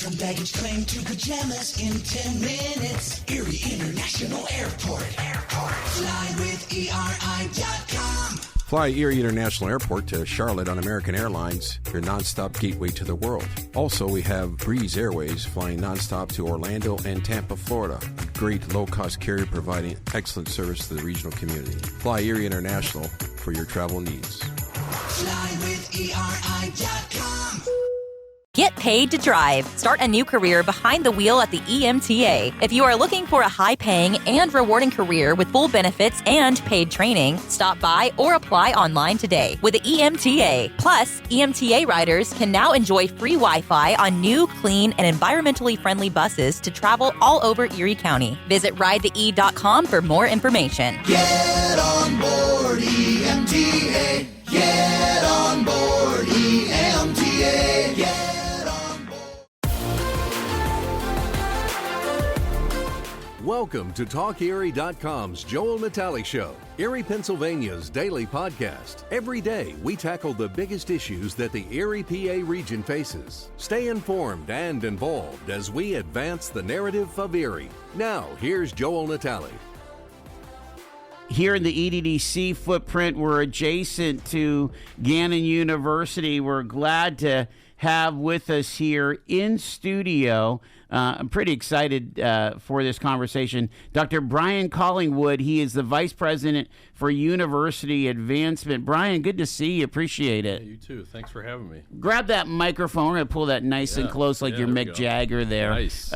From baggage claim to pajamas in 10 minutes. Erie International Airport. Fly with ERI.com. Fly Erie International Airport to Charlotte on American Airlines, your nonstop gateway to the world. Also, we have Breeze Airways flying nonstop to Orlando and Tampa, Florida. A great low-cost carrier providing excellent service to the regional community. Fly Erie International for your travel needs. Fly with ERI.com. Get paid to drive. Start a new career behind the wheel at the EMTA. If you are looking for a high-paying and rewarding career with full benefits and paid training, stop by or apply online today with the EMTA. Plus, EMTA riders can now enjoy free Wi-Fi on new, clean, and environmentally friendly buses to travel all over Erie County. Visit ridethee.com for more information. Get on board EMTA. Get on board EMTA. Get on board. Welcome to TalkErie.com's Joel Natale Show, Erie, Pennsylvania's daily podcast. Every day, we tackle the biggest issues that the Erie PA region faces. Stay informed and involved as we advance the narrative of Erie. Now, here's Joel Natale. Here in the EDDC footprint, we're adjacent to Gannon University. We're glad to have with us here in studio. I'm pretty excited for this conversation. Dr. Brian Collingwood, he is the Vice President for University Advancement. Brian, good to see you. Appreciate it. Yeah, you too. Thanks for having me. Grab that microphone. We're going to pull that nice and close like your there we Mick go. Jagger there. Nice.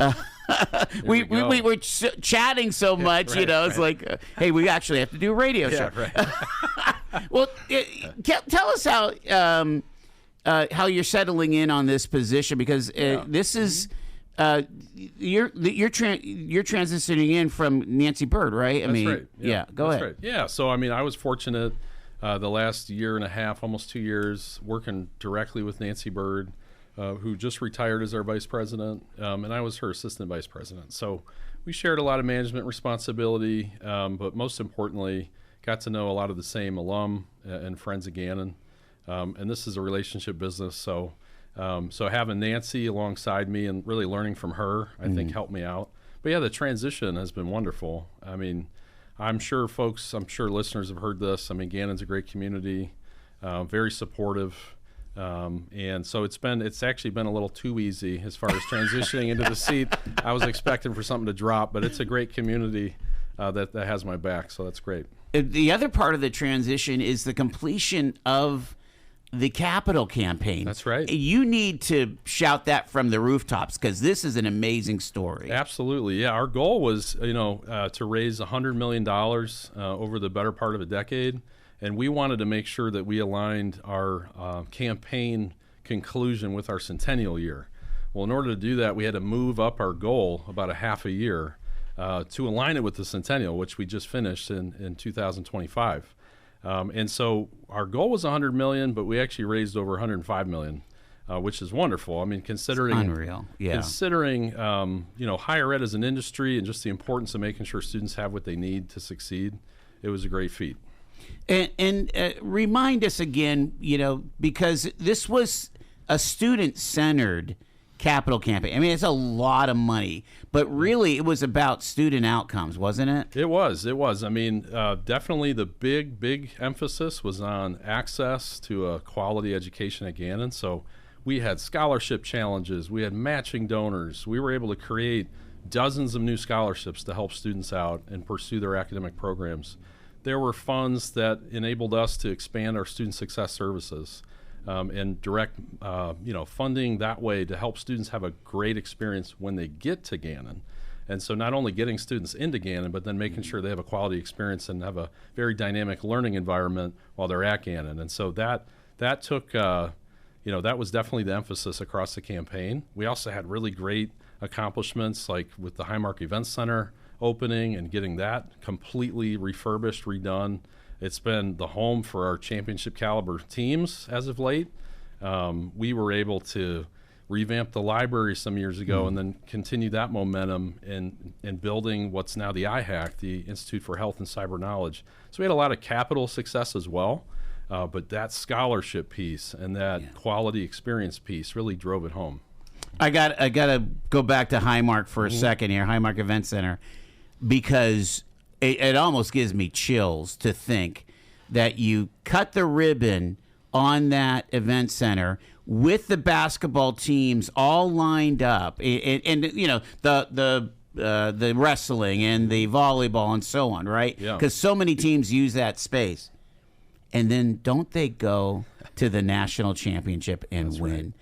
We were chatting so much, right, you know, it's like, hey, we actually have to do a radio show. Right. Well, tell us how you're settling in on this position, because this is you're transitioning in from Nancy Bird, right? That's right. Yeah. Go ahead. Right. Yeah. So, I mean, I was fortunate the last year and a half, almost 2 years, working directly with Nancy Bird, who just retired as our vice president, and I was her assistant vice president. So we shared a lot of management responsibility, but most importantly, got to know a lot of the same alum and friends of Gannon. And this is a relationship business, so having Nancy alongside me and really learning from her, I think, helped me out. But yeah, the transition has been wonderful. I mean, I'm sure listeners have heard this. I mean, Gannon's a great community, very supportive. And so it's actually been a little too easy as far as transitioning into the seat. I was expecting for something to drop, but it's a great community that has my back, so that's great. The other part of the transition is the completion of the Capitol campaign. That's right. You need to shout that from the rooftops, because this is an amazing story. Absolutely. Yeah, our goal was, to raise $100 million over the better part of a decade. And we wanted to make sure that we aligned our campaign conclusion with our centennial year. Well, in order to do that, we had to move up our goal about a half a year to align it with the centennial, which we just finished in 2025. And so our goal was $100 million, but we actually raised over $105 million, which is wonderful. I mean, considering unreal, yeah. Considering higher ed as an industry and just the importance of making sure students have what they need to succeed, it was a great feat. And remind us again, because this was a student-centered Capitol campaign. I mean, it's a lot of money, but really it was about student outcomes, wasn't it? It was. I mean, definitely the big emphasis was on access to a quality education at Gannon. So we had scholarship challenges, we had matching donors, we were able to create dozens of new scholarships to help students out and pursue their academic programs. There were funds that enabled us to expand our student success services and direct funding that way to help students have a great experience when they get to Gannon. And so not only getting students into Gannon, but then making sure they have a quality experience and have a very dynamic learning environment while they're at Gannon. And so that took, that was definitely the emphasis across the campaign. We also had really great accomplishments, like with the Highmark Events Center opening and getting that completely refurbished, redone. It's been the home for our championship caliber teams as of late. We were able to revamp the library some years ago and then continue that momentum in building what's now the IHAC, the Institute for Health and Cyber Knowledge. So we had a lot of capital success as well, but that scholarship piece and that quality experience piece really drove it home. I gotta go back to Highmark for a second here, Highmark Event Center, because it almost gives me chills to think that you cut the ribbon on that event center with the basketball teams all lined up, and the wrestling and the volleyball and so on, right? Yeah. Because so many teams use that space, and then don't they go to the national championship and win? Right.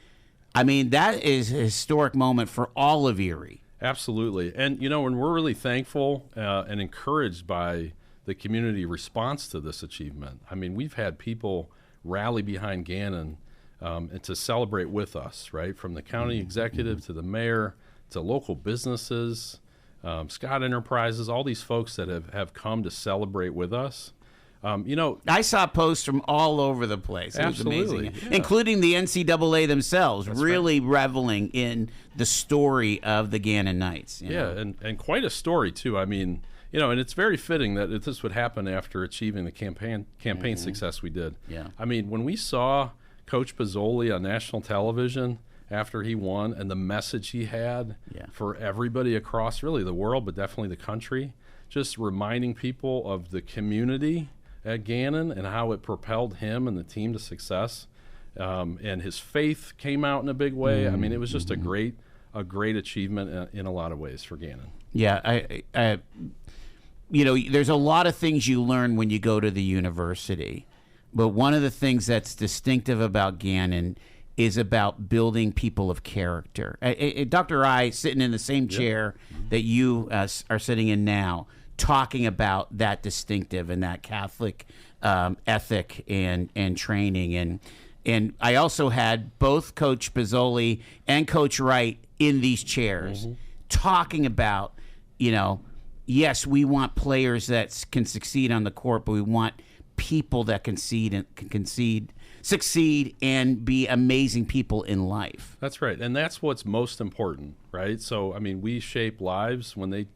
I mean, that is a historic moment for all of Erie. Absolutely. And, when we're really thankful and encouraged by the community response to this achievement. I mean, we've had people rally behind Gannon and to celebrate with us, right? From the county executive to the mayor to local businesses, Scott Enterprises, all these folks that have come to celebrate with us. I saw posts from all over the place. It absolutely, was amazing, yeah. Including the NCAA themselves, That's really right. reveling in the story of the Gannon Knights. Yeah, and quite a story, too. I mean, and it's very fitting that this would happen after achieving the campaign success we did. Yeah. I mean, when we saw Coach Pizzoli on national television after he won and the message he had for everybody across really the world, but definitely the country, just reminding people of the community at Gannon and how it propelled him and the team to success, and his faith came out in a big way. I mean, it was just a great achievement in a lot of ways for Gannon. Yeah, I there's a lot of things you learn when you go to the university, but one of the things that's distinctive about Gannon is about building people of character. Dr. I, sitting in the same chair that you are sitting in now, talking about that distinctive and that Catholic ethic and training. And I also had both Coach Pizzoli and Coach Wright in these chairs talking about, yes, we want players that can succeed on the court, but we want people that can succeed and be amazing people in life. That's right. And that's what's most important, right? So, I mean, we shape lives when they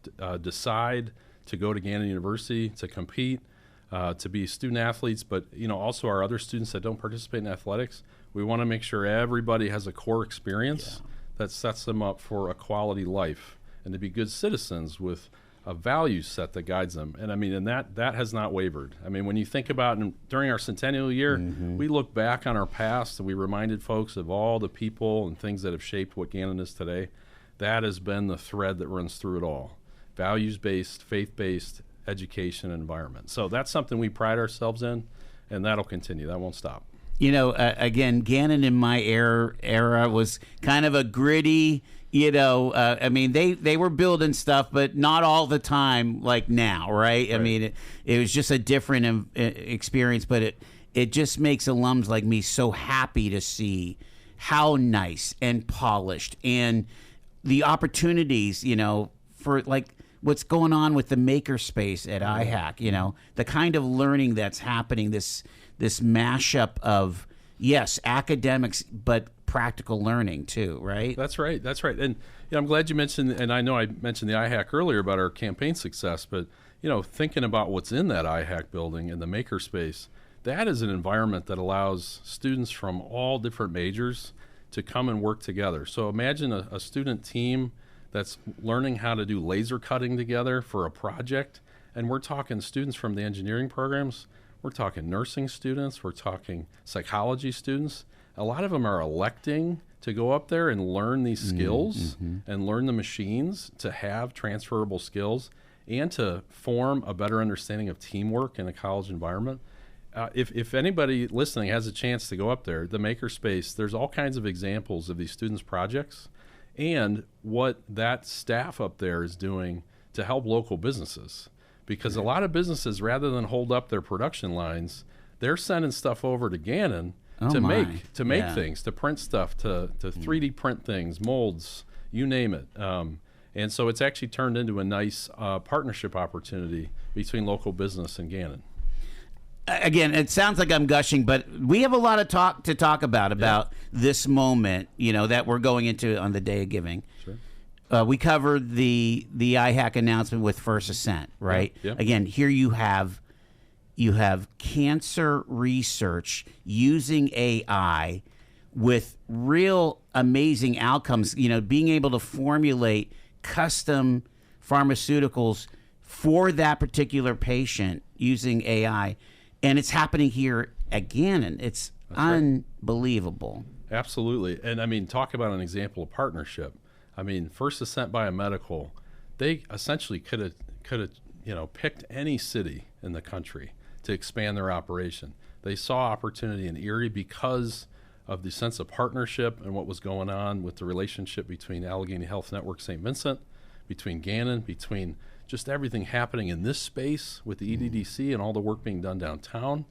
decide to go to Gannon University, to compete, to be student athletes, but also our other students that don't participate in athletics. We want to make sure everybody has a core experience that sets them up for a quality life and to be good citizens with a value set that guides them. And I mean, and that has not wavered. I mean, when you think about during our centennial year, we look back on our past and we reminded folks of all the people and things that have shaped what Gannon is today. That has been the thread that runs through it all. Values-based, faith-based education and environment. So that's something we pride ourselves in, and that'll continue. That won't stop. Again, Gannon in my era was kind of a gritty, I mean, they were building stuff, but not all the time like now, right? I mean, it was just a different experience, but it just makes alums like me so happy to see how nice and polished and the opportunities, for like what's going on with the makerspace at IHAC, the kind of learning that's happening, this mashup of, yes, academics, but practical learning too, right? That's right. And I'm glad you mentioned, and I know I mentioned the IHAC earlier about our campaign success, but thinking about what's in that IHAC building and the makerspace, that is an environment that allows students from all different majors to come and work together. So imagine a student team that's learning how to do laser cutting together for a project. And we're talking students from the engineering programs. We're talking nursing students. We're talking psychology students. A lot of them are electing to go up there and learn these skills and learn the machines to have transferable skills and to form a better understanding of teamwork in a college environment. If anybody listening has a chance to go up there, the Makerspace, there's all kinds of examples of these students' projects and what that staff up there is doing to help local businesses. Because a lot of businesses, rather than hold up their production lines, they're sending stuff over to Gannon to make things, to print stuff, to 3D print things, molds, you name it. And so it's actually turned into a nice partnership opportunity between local business and Gannon. Again, it sounds like I'm gushing, but we have a lot of to talk about this moment, that we're going into on the Day of Giving. Sure. We covered the IHAC announcement with First Ascent, right? Yeah. Again, here you have cancer research using AI with real amazing outcomes, being able to formulate custom pharmaceuticals for that particular patient using AI. And it's happening here at Gannon. It's unbelievable. Absolutely. And I mean, talk about an example of partnership. I mean, First Ascent Biomedical, they essentially could have picked any city in the country to expand their operation. They saw opportunity in Erie because of the sense of partnership and what was going on with the relationship between Allegheny Health Network St. Vincent, between Gannon, between just everything happening in this space with the EDDC and all the work being done downtown.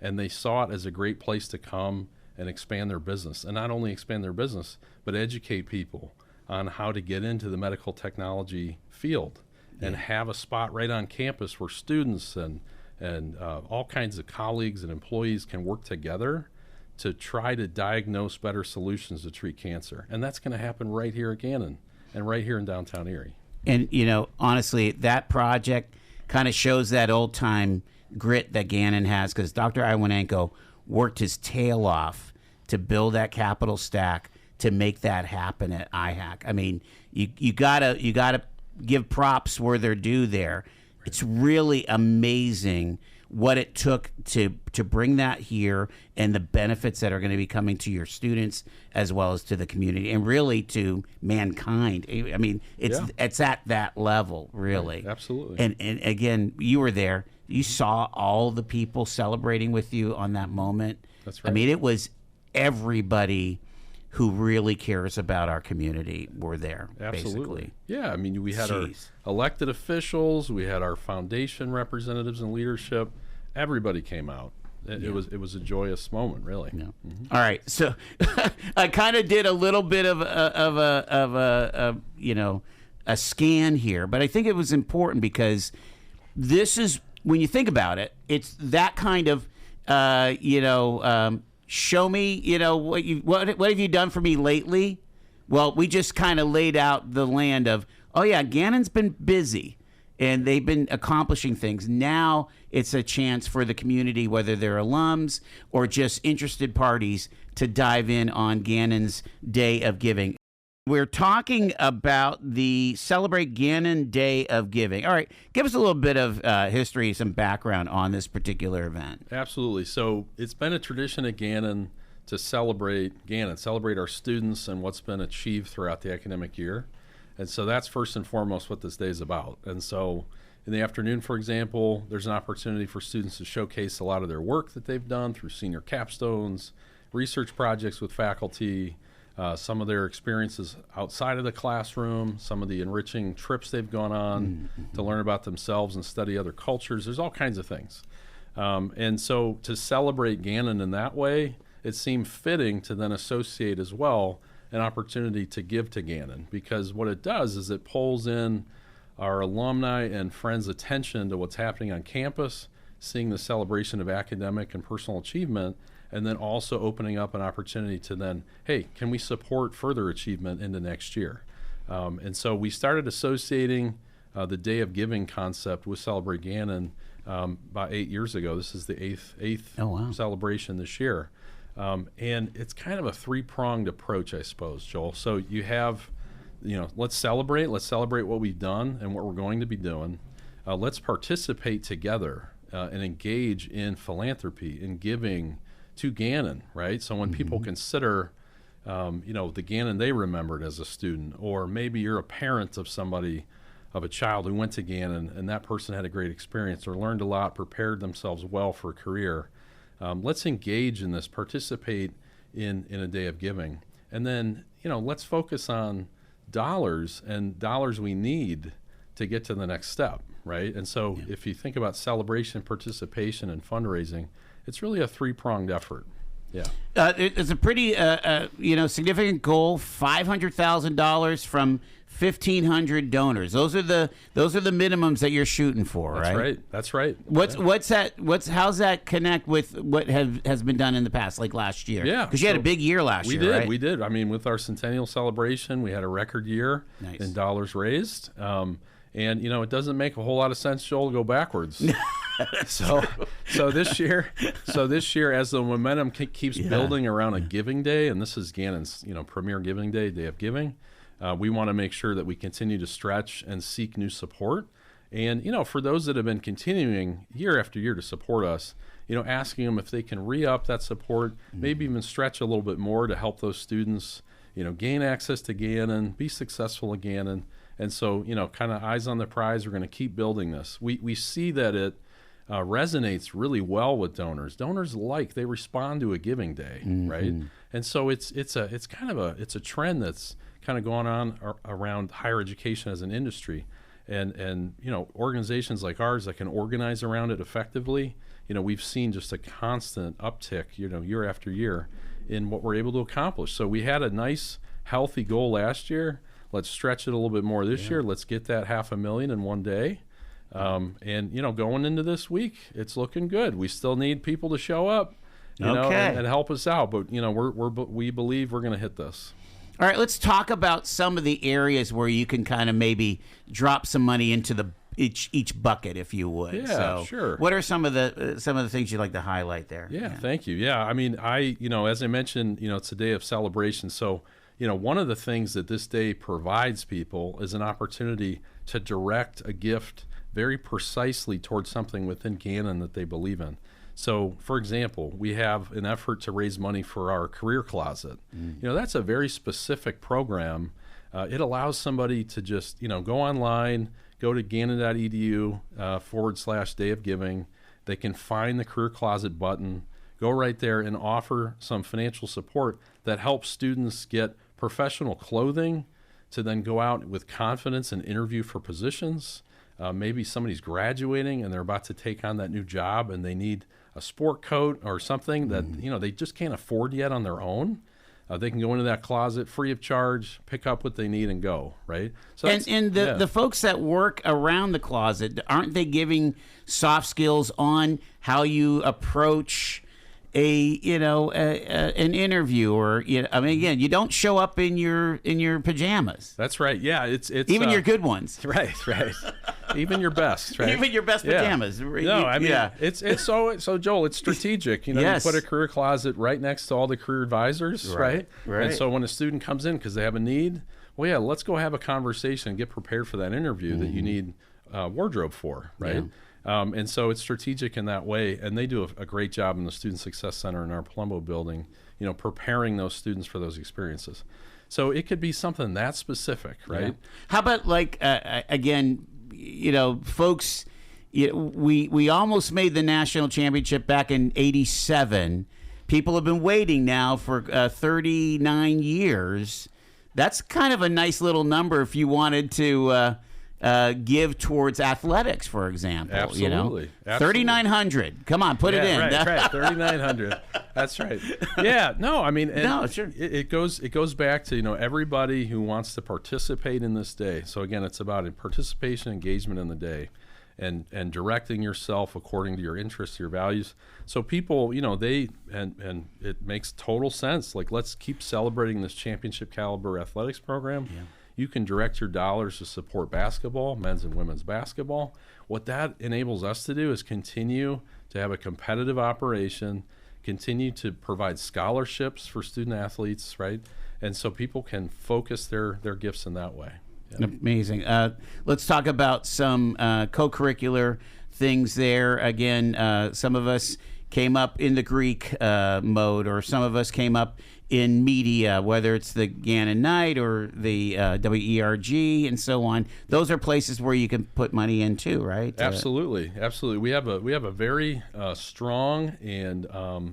And they saw it as a great place to come and expand their business. And not only expand their business, but educate people on how to get into the medical technology field and have a spot right on campus where students and all kinds of colleagues and employees can work together to try to diagnose better solutions to treat cancer. And that's going to happen right here at Gannon and right here in downtown Erie. And, honestly, that project kind of shows that old-time grit that Gannon has, because Dr. Iwanenko worked his tail off to build that capital stack to make that happen at IHAC. I mean, you gotta give props where they're due there. It's really amazing what it took to bring that here and the benefits that are going to be coming to your students as well as to the community and really to mankind. I mean, it's at that level, really. Right, absolutely. And again, you were there. You saw all the people celebrating with you on that moment. That's right. I mean, it was everybody who really cares about our community were there, Absolutely. Basically. Yeah, I mean, we had our elected officials, we had our foundation representatives and leadership. Everybody came out. It was a joyous moment, really. Yeah. All right, so I kind of did a little bit of a scan here, but I think it was important because this is, when you think about it, it's that kind of show me, what have you done for me lately? Well, we just kind of laid out the land of, oh yeah, Gannon's been busy and they've been accomplishing things. Now it's a chance for the community, whether they're alums or just interested parties, to dive in on Gannon's Day of Giving. We're talking about the Celebrate Gannon Day of Giving. All right, give us a little bit of history, some background on this particular event. Absolutely. So it's been a tradition at Gannon to celebrate our students and what's been achieved throughout the academic year. And so that's first and foremost what this day is about. And so in the afternoon, for example, there's an opportunity for students to showcase a lot of their work that they've done through senior capstones, research projects with faculty, some of their experiences outside of the classroom, some of the enriching trips they've gone on to learn about themselves and study other cultures. There's all kinds of things. And so to celebrate Gannon in that way, it seemed fitting to then associate as well an opportunity to give to Gannon, because what it does is it pulls in our alumni and friends' attention to what's happening on campus, seeing the celebration of academic and personal achievement, and then also opening up an opportunity to then, hey, can we support further achievement into next year? And so we started associating the Day of Giving concept with Celebrate Gannon about 8 years ago. This is the eighth celebration this year. And it's kind of a three-pronged approach, I suppose, Joel. So you have, let's celebrate what we've done and what we're going to be doing. Let's participate together and engage in philanthropy, in giving to Gannon, right? So when people consider, the Gannon they remembered as a student, or maybe you're a parent of somebody, of a child who went to Gannon and that person had a great experience or learned a lot, prepared themselves well for a career. Let's engage in this, participate in a day of giving. And then, let's focus on dollars and dollars we need to get to the next step, right? And so if you think about celebration, participation, and fundraising, it's really a three-pronged effort. Yeah. It's a pretty, significant goal, $500,000 from 1,500 donors. Those are the minimums that you're shooting for, right? That's right. How's that connect with what has been done in the past, like last year? Yeah, because you had a big year last year, right? We did. I mean, with our centennial celebration, we had a record year in dollars raised. And it doesn't make a whole lot of sense, Joel, to go backwards. So this year, as the momentum keeps building around a giving day, and this is Gannon's premier giving day of giving, we want to make sure that we continue to stretch and seek new support. And for those that have been continuing year after year to support us, asking them if they can re-up that support, maybe even stretch a little bit more to help those students gain access to Gannon, be successful at Gannon. And so, kind of eyes on the prize, we're going to keep building this. We see that it resonates really well with donors. Donors they respond to a giving day, right? And so it's a trend that's kind of going on around higher education as an industry. And organizations like ours that can organize around it effectively, we've seen just a constant uptick, year after year in what we're able to accomplish. So we had a nice, healthy goal last year. Let's stretch it a little bit more this year. Let's get that $500,000 in one day. And going into this week, it's looking good. We still need people to show up, and help us out. But we believe we're going to hit this. All right, let's talk about some of the areas where you can kind of maybe drop some money into each bucket, if you would. Yeah, sure. What are some of the things you'd like to highlight there? Yeah, thank you. Yeah, I mean, as I mentioned, it's a day of celebration. So, one of the things that this day provides people is an opportunity to direct a gift very precisely towards something within Gannon that they believe in. So, for example, we have an effort to raise money for our career closet. That's a very specific program. It allows somebody to just, go online, go to gannon.edu /day of giving. They can find the career closet button, go right there and offer some financial support that helps students get professional clothing to then go out with confidence and interview for positions. Maybe somebody's graduating and they're about to take on that new job and they need a sport coat or something that they just can't afford yet on their own. They can go into that closet free of charge, pick up what they need, and go, right? So the folks that work around the closet, aren't they giving soft skills on how you approach an interview, or again, you don't show up in your pajamas. That's right. Yeah, it's even your good ones. Right. Even your best, right? Even your best pajamas. No, I mean, it's so Joel, it's strategic. Yes. You put a career closet right next to all the career advisors, right? Right. And so when a student comes in because they have a need, let's go have a conversation and get prepared for that interview that you need wardrobe for, right? Yeah. And so it's strategic in that way, and they do a great job in the Student Success Center in our Palumbo building, preparing those students for those experiences. So it could be something that specific, right? Yeah. How about again, folks, we almost made the national championship back in '87. People have been waiting now for 39 years. That's kind of a nice little number if you wanted to give towards athletics, for example. Absolutely. 3,900. Come on, put it in. Right. 3,900. That's right. Yeah. No, I mean, sure. It goes back to everybody who wants to participate in this day. So again, it's about participation, engagement in the day, and directing yourself according to your interests, your values. So people, they and it makes total sense. Like, let's keep celebrating this championship caliber athletics program. Yeah. You can direct your dollars to support basketball, men's and women's basketball. What that enables us to do is continue to have a competitive operation, continue to provide scholarships for student athletes, right? And so people can focus their gifts in that way. Yeah. Amazing. Let's talk about some co-curricular things there. Again, some of us came up in the Greek mode, or some of us came up in media, whether it's the Gannon Night or the WERG and so on. Those are places where you can put money in too, right? Absolutely. We have a very strong and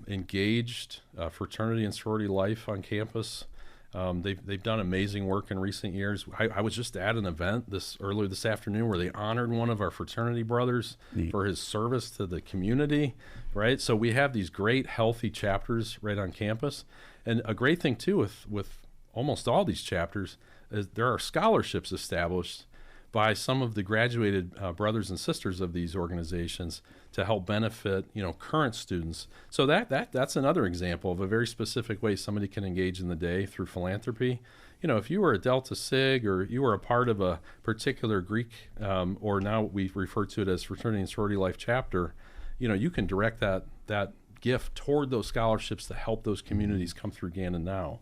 engaged fraternity and sorority life on campus. They've done amazing work in recent years. I was just at an event earlier this afternoon where they honored one of our fraternity brothers for his service to the community, right? So we have these great, healthy chapters right on campus. And a great thing, too, with almost all these chapters is there are scholarships established by some of the graduated brothers and sisters of these organizations to help benefit, current students. So that's another example of a very specific way somebody can engage in the day through philanthropy. if you were a Delta Sig or you were a part of a particular Greek, or now we refer to it as Fraternity and Sorority Life chapter, you can direct that gift toward those scholarships to help those communities come through Gannon now.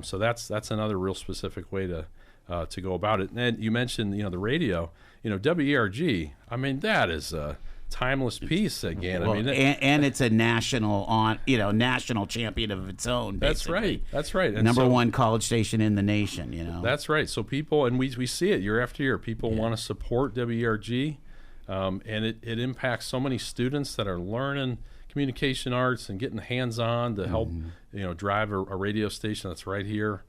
So that's another real specific way to go about it. And you mentioned, the radio, WERG, that is a timeless piece at Gannon. Well, and it's a national national champion of its own. Basically. That's right. And number one college station in the nation. That's right. So people, and we see it year after year. People want to support WERG, and it impacts so many students that are learning communication arts and getting hands-on to help drive a radio station that's right here.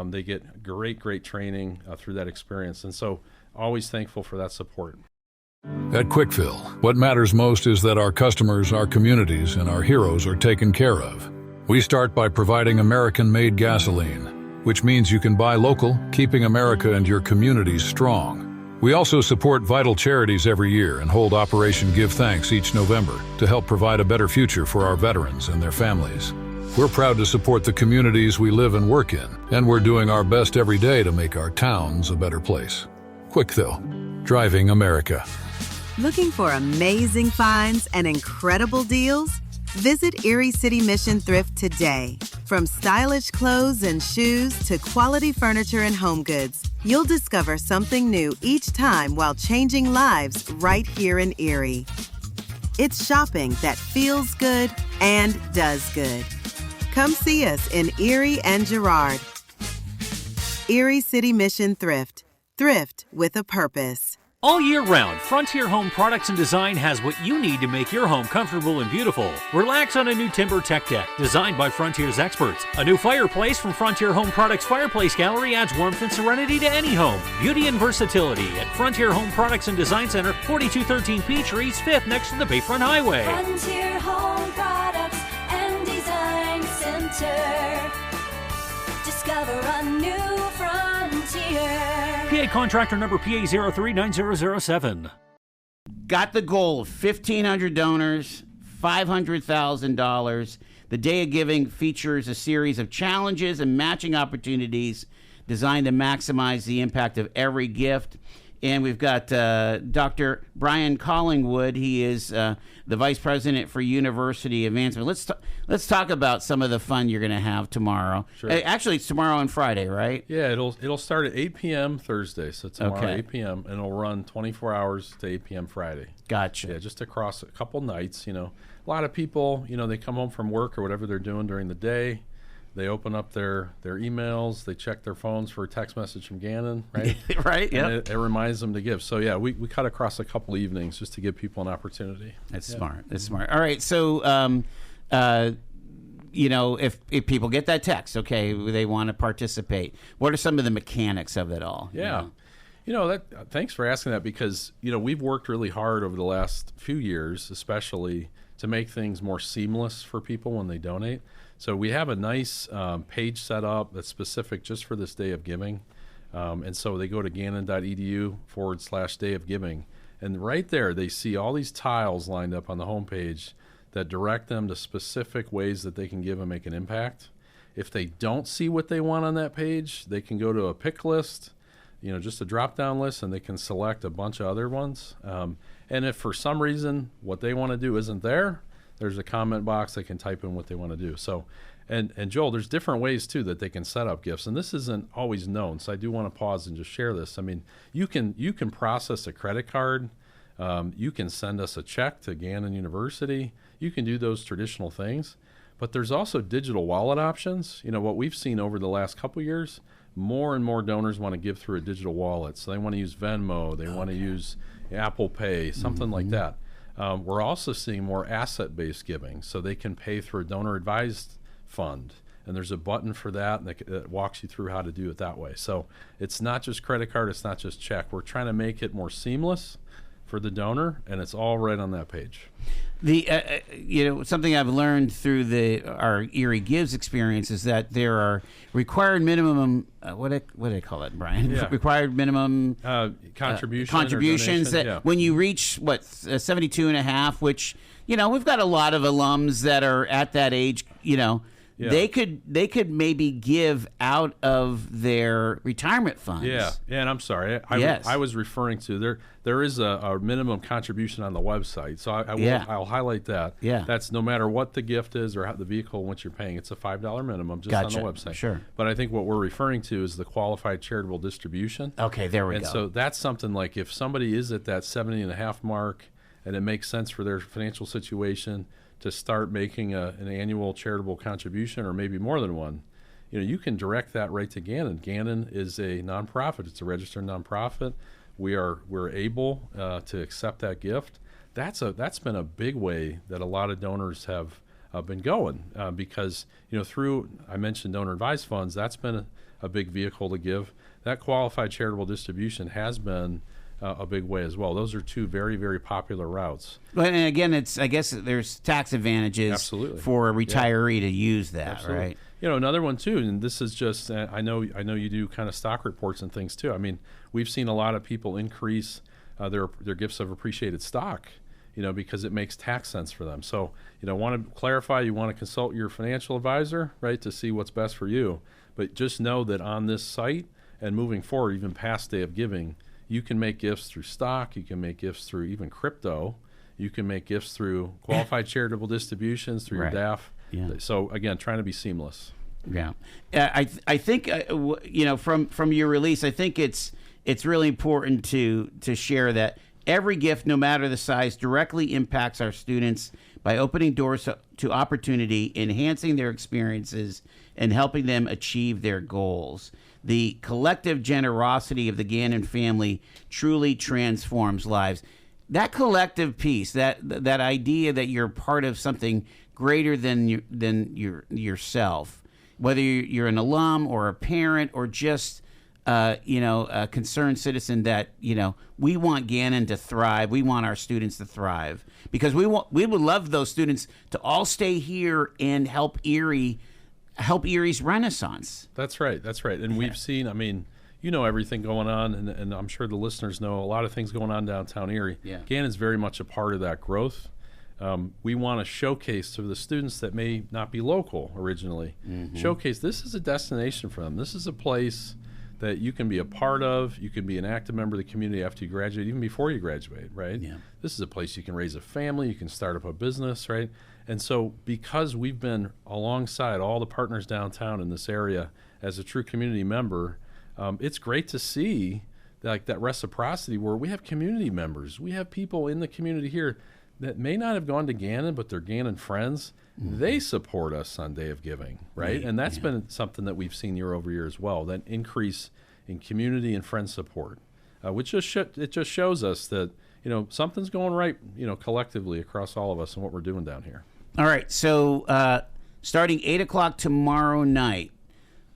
They get great training through that experience, and so always thankful for that support. At Quickfill, what matters most is that our customers, our communities, and our heroes are taken care of. We start by providing American-made gasoline, which means you can buy local, keeping America and your communities strong. We also support vital charities every year and hold Operation Give Thanks each November to help provide a better future for our veterans and their families. We're proud to support the communities we live and work in, and we're doing our best every day to make our towns a better place. Quickfill, driving America. Looking for amazing finds and incredible deals? Visit Erie City Mission Thrift today. From stylish clothes and shoes to quality furniture and home goods, you'll discover something new each time while changing lives right here in Erie. It's shopping that feels good and does good. Come see us in Erie and Girard. Erie City Mission Thrift. Thrift with a purpose. All year round, Frontier Home Products and Design has what you need to make your home comfortable and beautiful. Relax on a new timber tech deck designed by Frontier's experts. A new fireplace from Frontier Home Products Fireplace Gallery adds warmth and serenity to any home. Beauty and versatility at Frontier Home Products and Design Center, 4213 Peachtree, 5th next to the Bayfront Highway. Frontier Home Products and Design Center. Discover a new frontier. PA contractor number PA039007. Got the goal of 1,500 donors, $500,000. The Day of Giving features a series of challenges and matching opportunities designed to maximize the impact of every gift. And we've got Dr. Brian Collingwood. He is the Vice President for University Advancement. Let's talk about some of the fun you're going to have tomorrow. Sure. Actually, it's tomorrow and Friday, right? Yeah, it'll start at 8 p.m. Thursday, so tomorrow 8 p.m., and it'll run 24 hours to 8 p.m. Friday. Gotcha. Yeah, just across a couple nights. A lot of people, they come home from work or whatever they're doing during the day. They open up their emails, they check their phones for a text message from Gannon, right? Right, yeah. It reminds them to give. So, yeah, we cut across a couple evenings just to give people an opportunity. That's smart. That's smart. All right, so, if people get that text, okay, they want to participate, what are some of the mechanics of it all? Yeah. Thanks for asking that because, we've worked really hard over the last few years, especially to make things more seamless for people when they donate. So we have a nice page set up that's specific just for this Day of Giving. And so they go to gannon.edu/Day of Giving. And right there, they see all these tiles lined up on the homepage that direct them to specific ways that they can give and make an impact. If they don't see what they want on that page, they can go to a pick list, just a drop-down list, and they can select a bunch of other ones. And if for some reason what they want to do isn't there, there's a comment box they can type in what they want to do. So, and Joel, there's different ways too that they can set up gifts, and this isn't always known. So I do want to pause and just share this. I mean, you can process a credit card, you can send us a check to Gannon University. You can do those traditional things, but there's also digital wallet options. What we've seen over the last couple years, more and more donors want to give through a digital wallet. So they want to use Venmo, they want to use Apple Pay, something like that. We're also seeing more asset-based giving, so they can pay through a donor-advised fund, and there's a button for that, and that walks you through how to do it that way. So it's not just credit card, it's not just check. We're trying to make it more seamless for the donor, and it's all right on that page. The something I've learned through our Erie Gives experience is that there are required minimum what do they call it, Brian? Yeah. Required minimum contributions that when you reach 72 and a half, which we've got a lot of alums that are at that age, they could maybe give out of their retirement funds. Yeah, and I'm sorry, I was referring to there is a minimum contribution on the website, so I'll highlight that. Yeah, that's no matter what the gift is or how the vehicle in which you're paying, it's a $5 minimum just on the website. Sure. But I think what we're referring to is the qualified charitable distribution. Okay, there we go. And so that's something like if somebody is at that 70.5 mark and it makes sense for their financial situation to start making an annual charitable contribution, or maybe more than one, you can direct that right to Gannon. Gannon is a nonprofit; it's a registered nonprofit. We're able to accept that gift. That's been a big way that a lot of donors have been going because through, I mentioned donor advised funds. That's been a big vehicle to give. That qualified charitable distribution has been a big way as well. Those are two very, very popular routes. And again, I guess there's tax advantages for a retiree to use that, right? Another one too, and this is just I know you do kind of stock reports and things too. I mean, we've seen a lot of people increase their gifts of appreciated stock, because it makes tax sense for them. So, want to clarify, you want to consult your financial advisor, right, to see what's best for you. But just know that on this site and moving forward, even past Day of Giving, you can make gifts through stock. You can make gifts through even crypto. You can make gifts through qualified charitable distributions through your DAF. Yeah. So again, trying to be seamless. Yeah, I think from your release, I think it's really important to share that every gift, no matter the size, directly impacts our students by opening doors to opportunity, enhancing their experiences, and helping them achieve their goals. The collective generosity of the Gannon family truly transforms lives. That collective piece, that idea that you're part of something greater than yourself, whether you're an alum or a parent or just a concerned citizen, that we want Gannon to thrive. We want our students to thrive because we would love those students to all stay here and help Erie's renaissance. That's right. And we've seen, everything going on, and I'm sure the listeners know a lot of things going on downtown Erie. Yeah. Gannon's very much a part of that growth. We want to showcase to the students that may not be local originally, showcase this is a destination for them. This is a place that you can be a part of. You can be an active member of the community after you graduate, even before you graduate, right? Yeah. This is a place you can raise a family, you can start up a business, right? And so because we've been alongside all the partners downtown in this area as a true community member, it's great to see that reciprocity where we have community members. We have people in the community here that may not have gone to Gannon, but they're Gannon friends. They support us on Day of Giving, right? And that's been something that we've seen year over year as well, that increase in community and friend support, which it just shows us that, something's going right, collectively across all of us and what we're doing down here. All right. So starting 8 o'clock tomorrow night,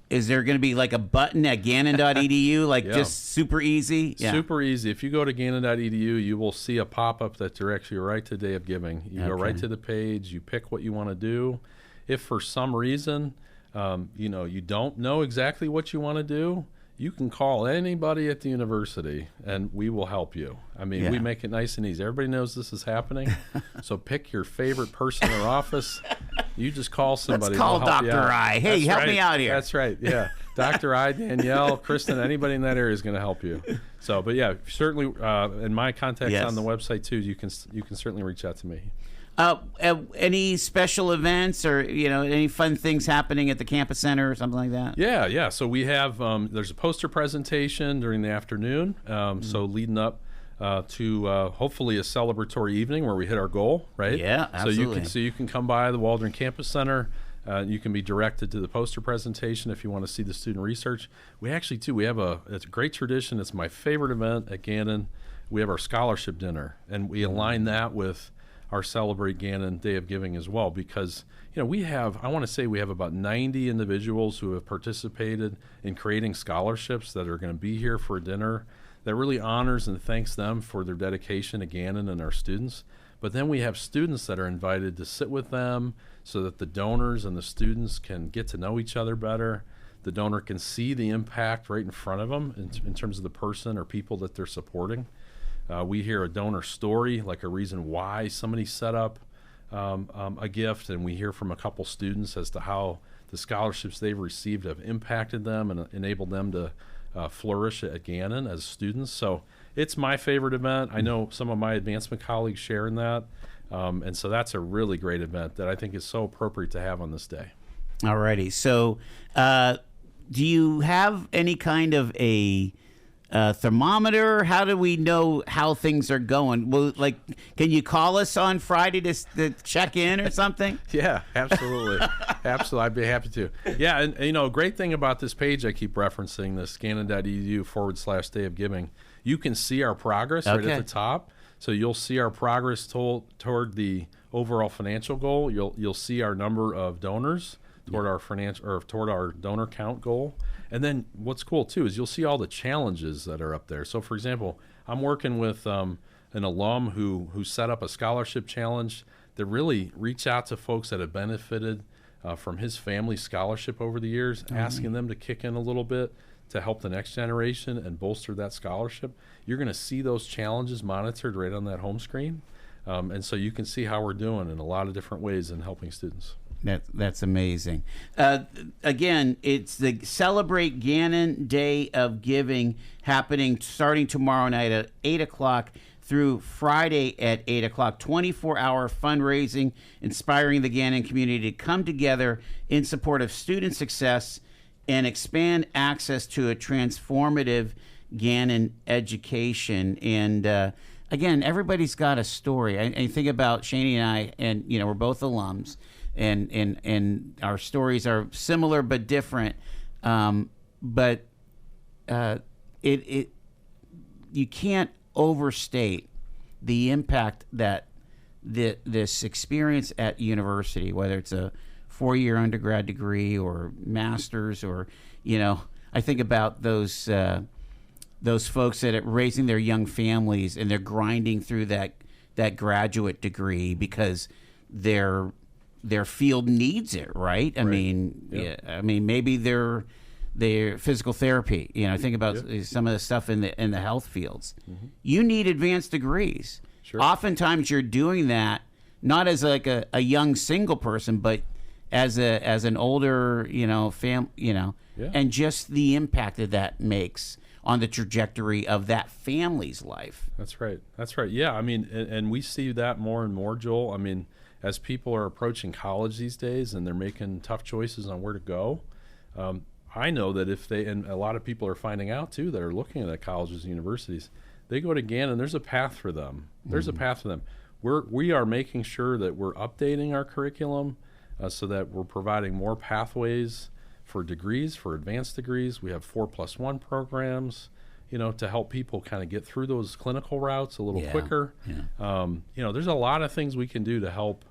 is there going to be like a button at gannon.edu, just super easy? Yeah. Super easy. If you go to gannon.edu, you will see a pop-up that directs you right to Day of Giving. You go right to the page. You pick what you want to do. If for some reason, you don't know exactly what you want to do, you can call anybody at the university, and we will help you. We make it nice and easy. Everybody knows this is happening, so pick your favorite person or office. You just call somebody. Let's call Dr. I. Hey, help me out here. That's right. Yeah, Dr. I, Danielle, Kristen, anybody in that area is going to help you. So, but yeah, certainly, and my contact's on the website too. You can certainly reach out to me. Any special events or any fun things happening at the campus center or something like that? Yeah. So we have there's a poster presentation during the afternoon. So leading up to hopefully a celebratory evening where we hit our goal, right? Yeah, absolutely. So you can come by the Waldron Campus Center. You can be directed to the poster presentation if you want to see the student research. We actually it's a great tradition. It's my favorite event at Gannon. We have our scholarship dinner, and we align that with our Celebrate Gannon Day of Giving as well, because we have about 90 individuals who have participated in creating scholarships that are going to be here for a dinner that really honors and thanks them for their dedication to Gannon and our students. But then we have students that are invited to sit with them so that the donors and the students can get to know each other better. The donor can see the impact right in front of them in terms of the person or people that they're supporting. We hear a donor story, like a reason why somebody set up a gift, and we hear from a couple students as to how the scholarships they've received have impacted them and enabled them to flourish at Gannon as students. So it's my favorite event. I know some of my advancement colleagues share in that. And so that's a really great event that I think is so appropriate to have on this day. All righty. So do you have any kind of a thermometer? How do we know how things are going? Well, like, can you call us on Friday to check in or something? Yeah, absolutely. Absolutely. I'd be happy to. Yeah. And, you know, great thing about this page I keep referencing, this gannon.edu/day of giving, you can see our progress right at the top. So you'll see our progress toward the overall financial goal. You'll see our number of donors toward our toward our donor count goal. And then what's cool too is you'll see all the challenges that are up there. So for example, I'm working with an alum who set up a scholarship challenge that really reached out to folks that have benefited from his family scholarship over the years, asking them to kick in a little bit to help the next generation and bolster that scholarship. You're going to see those challenges monitored right on that home screen. And so you can see how we're doing in a lot of different ways in helping students. That's amazing. Again, it's the Celebrate Gannon Day of Giving happening starting tomorrow night at 8 o'clock through Friday at 8 o'clock. 24-hour fundraising, inspiring the Gannon community to come together in support of student success and expand access to a transformative Gannon education. And again, everybody's got a story. I think about Shani and I, and we're both alums, and our stories are similar but different. But you can't overstate the impact that this experience at university, whether it's a 4-year undergrad degree or master's, or I think about those folks that are raising their young families and they're grinding through that graduate degrry because their field needs it, right? I mean, maybe their physical therapy. Think about some of the stuff in the health fields. Mm-hmm. You need advanced degrees. Sure. Oftentimes, you're doing that not as like a young single person, but as an older, and just the impact that makes on the trajectory of that family's life. That's right. Yeah, I mean, and we see that more and more, Joel. I mean, as people are approaching college these days and they're making tough choices on where to go, I know that and a lot of people are finding out too that are looking at colleges and universities, they go to Gannon, there's a path for them. There's a path for them. We are making sure that we're updating our curriculum so that we're providing more pathways for degrees, for advanced degrees. We have 4+1 programs, to help people kind of get through those clinical routes a little quicker. Yeah. There's a lot of things we can do to help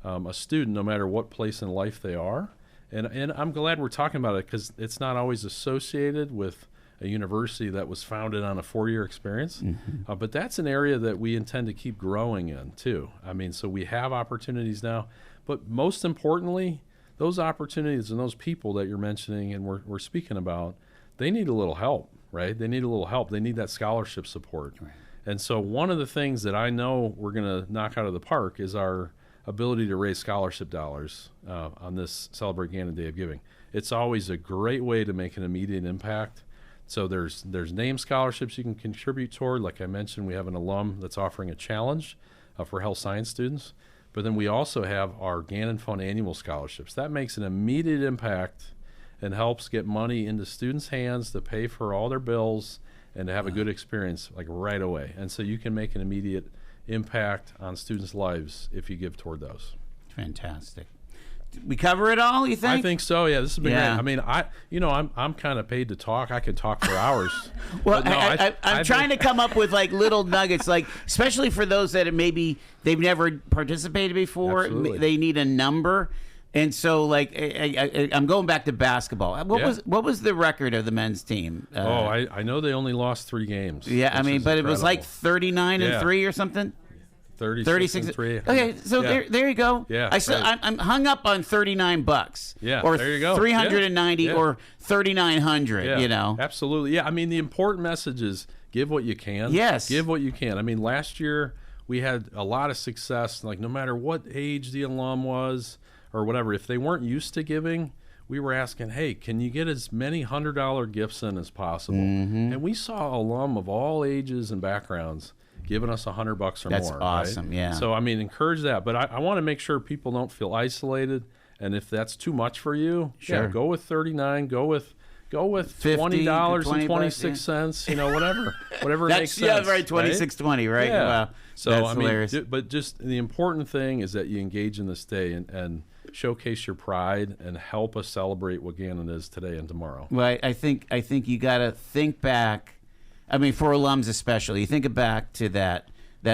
a student, no matter what place in life they are. And I'm glad we're talking about it because it's not always associated with a university that was founded on a 4-year experience. Mm-hmm. But that's an area that we intend to keep growing in too. I mean, so we have opportunities now. But most importantly, those opportunities and those people that you're mentioning and we're speaking about, they need a little help, right? They need a little help. They need that scholarship support. Right. And so one of the things that I know we're going to knock out of the park is our ability to raise scholarship dollars on this Celebrate Gannon Day of Giving. It's always a great way to make an immediate impact. So there's name scholarships you can contribute toward. Like I mentioned, we have an alum that's offering a challenge for health science students. But then we also have our Gannon Fund annual scholarships. That makes an immediate impact and helps get money into students' hands to pay for all their bills and to have a good experience like right away. And so you can make an immediate impact on students' lives if you give toward those. Fantastic. Did we cover it all, you think? I think so. Yeah, this has been great. I mean, I'm kind of paid to talk. I could talk for hours. Well, I'm trying to come up with like little nuggets, like especially for those that maybe they've never participated before. Absolutely. They need a number. And so, like, I'm going back to basketball. What was the record of the men's team? I know they only lost 3 games. Yeah, I mean, but incredible. It was like 39-3 or something. 36-3. Okay, so there you go. Yeah, I'm hung up on $39. Yeah, or there you go. 390 or 3,900. Yeah, absolutely. Yeah, I mean, the important message is give what you can. Yes, give what you can. I mean, last year we had a lot of success. Like no matter what age the alum was or whatever, if they weren't used to giving, we were asking, hey, can you get as many $100 gifts in as possible? And we saw alum of all ages and backgrounds giving us $100 or more. That's awesome, right? yeah. So, I mean, encourage that. But I want to make sure people don't feel isolated. And if that's too much for you, Sure. yeah, go with $39, go with $20.26, you know, whatever That's, makes sense. Yeah, right, $26.20, right? Yeah. Wow. So, That's I mean, hilarious. but just the important thing is that you engage in this day and showcase your pride and help us celebrate what Gannon is today and tomorrow. Well, I think you got to think back. I mean, for alums especially, you think back to that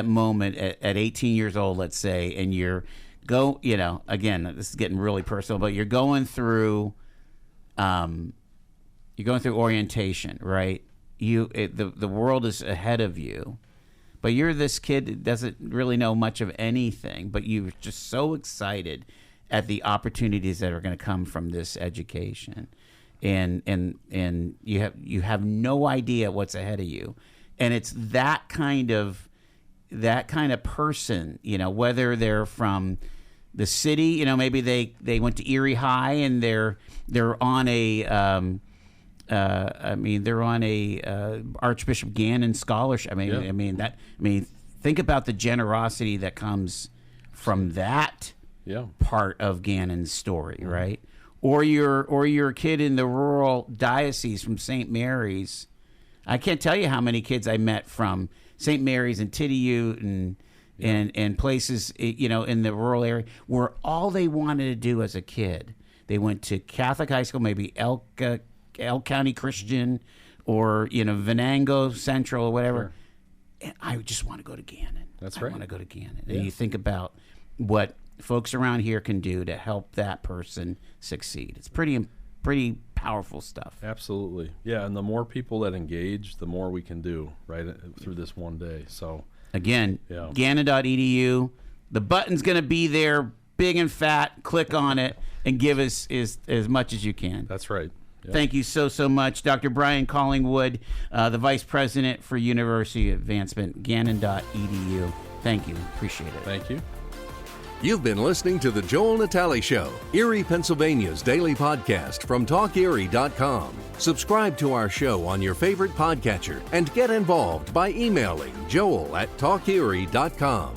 moment at 18 years old, let's say, and you know, again, this is getting really personal, but you're going through orientation, right? The world is ahead of you, but you're this kid that doesn't really know much of anything, but you're just so excited at the opportunities that are going to come from this education, and you have no idea what's ahead of you, and it's that kind of person, you know, whether they're from the city, you know, maybe they went to Erie High and they're on a they're on a Archbishop Gannon scholarship. Think about the generosity that comes from that part of Gannon's story, right? Or you're a kid in the rural diocese from St. Mary's. I can't tell you how many kids I met from St. Mary's and Tidiute and places, you know, in the rural area where all they wanted to do as a kid, they went to Catholic high school, maybe Elk County Christian or, you know, Venango Central or whatever. Sure. And I just want to go to Gannon. That's right. I want to go to Gannon. And you think about what folks around here can do to help that person succeed. It's pretty powerful stuff. Absolutely. Yeah, and the more people that engage, the more we can do, right, through this one day. So again, Gannon.edu. The button's going to be there, big and fat. Click on it and give us as much as you can. That's right. Yeah. Thank you so much, Dr. Brian Collingwood, the Vice President for University Advancement, Gannon.edu. Thank you. Appreciate it. Thank you. You've been listening to The Joel Natale Show, Erie, Pennsylvania's daily podcast from TalkErie.com. Subscribe to our show on your favorite podcatcher and get involved by emailing joel@TalkErie.com.